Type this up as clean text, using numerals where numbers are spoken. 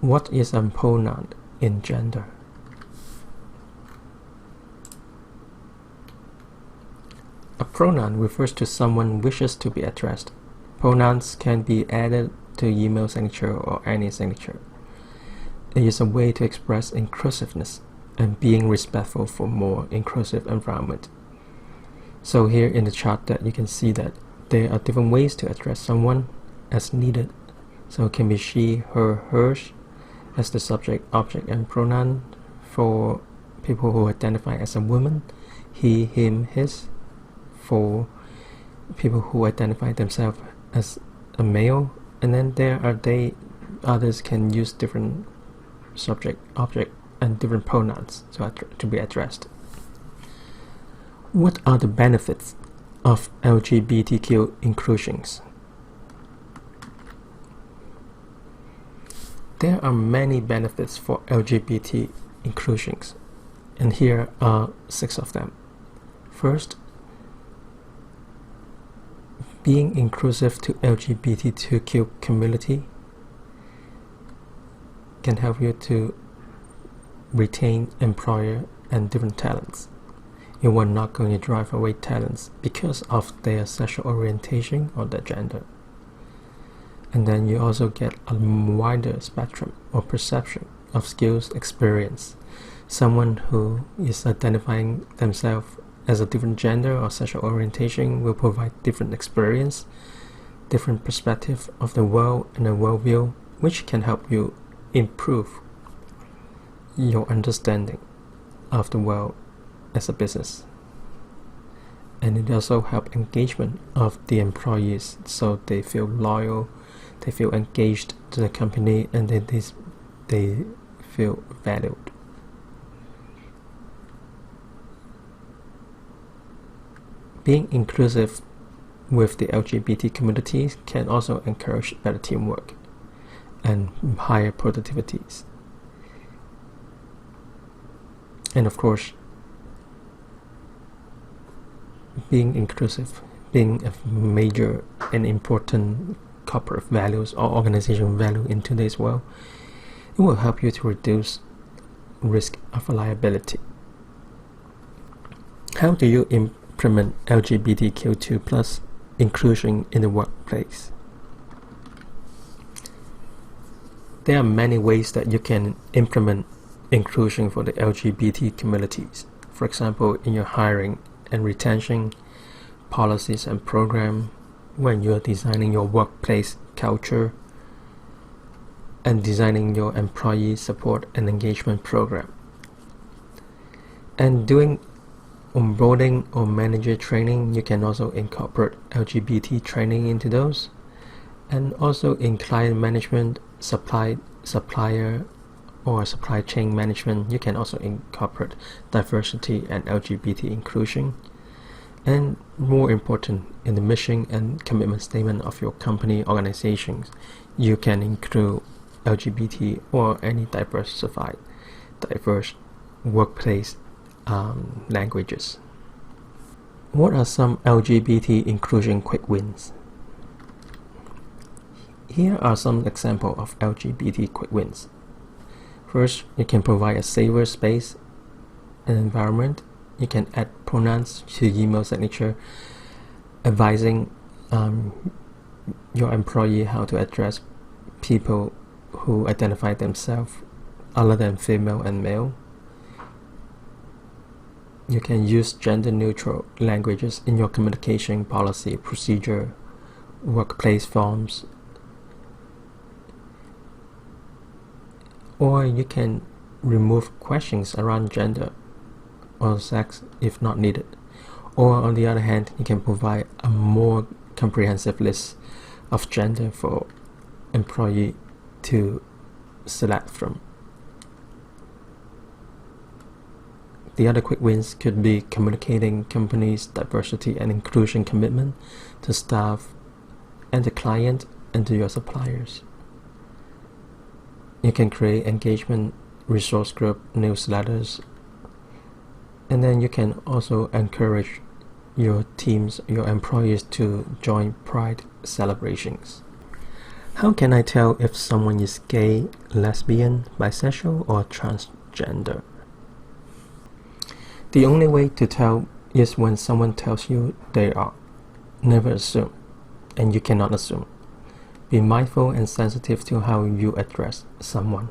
What is a pronoun in gender? A pronoun refers to someone wishes to be addressed. Pronouns can be added to email signature or any signature. It is a way to express inclusiveness and being respectful for more inclusive environment. So here in the chart that you can see that there are different ways to address someone as needed. So it can be she, her, hers as the subject, object, and pronoun for people who identify as a woman, he, him, his for people who identify themselves as a male, and then there are others can use different subject, object, and different pronouns to be addressed. What are the benefits of LGBTQ inclusions? There are many benefits for LGBT inclusions, and here are 6 of them. First, being inclusive to LGBTQ community can help you to retain employer and different talents. You are not going to drive away talents because of their sexual orientation or their gender. And then you also get a wider spectrum or perception of skills experience. Someone who is identifying themselves as a different gender or sexual orientation will provide different experience, different perspective of the world and a worldview, which can help you improve your understanding of the world as a business. And it also helps engagement of the employees, so they feel loyal, they feel engaged to the company, and they feel valued. Being inclusive with the LGBT communities can also encourage better teamwork and higher productivities. And of course, being inclusive, being a major and important corporate values or organization value in today's world, it will help you to reduce risk of liability. How do you implement LGBTQ2+ inclusion in the workplace? There are many ways that you can implement inclusion for the LGBT communities. For example, in your hiring and retention policies and program, when you're designing your workplace culture and designing your employee support and engagement program, and doing onboarding or manager training, you can also incorporate LGBT training into those. And also in client management, supplier or supply chain management, you can also incorporate diversity and LGBT inclusion. And more important, in the mission and commitment statement of your company organizations, you can include LGBT or any diverse workplace languages. What are some LGBT inclusion quick wins? Here are some examples of LGBT quick wins. First, you can provide a safer space and environment. You can add pronouns to email signature, advising your employee how to address people who identify themselves other than female and male. You can use gender-neutral languages in your communication policy, procedure, workplace forms, or you can remove questions around gender or sex if not needed. Or on the other hand, you can provide a more comprehensive list of gender for employee to select from. The other quick wins could be communicating company's diversity and inclusion commitment to staff and the client and to your suppliers. You can create engagement resource group newsletters, and then you can also encourage your teams, your employees to join Pride celebrations. How can I tell if someone is gay, lesbian, bisexual, or transgender? The only way to tell is when someone tells you they are. Never assume, and you cannot assume. Be mindful and sensitive to how you address someone.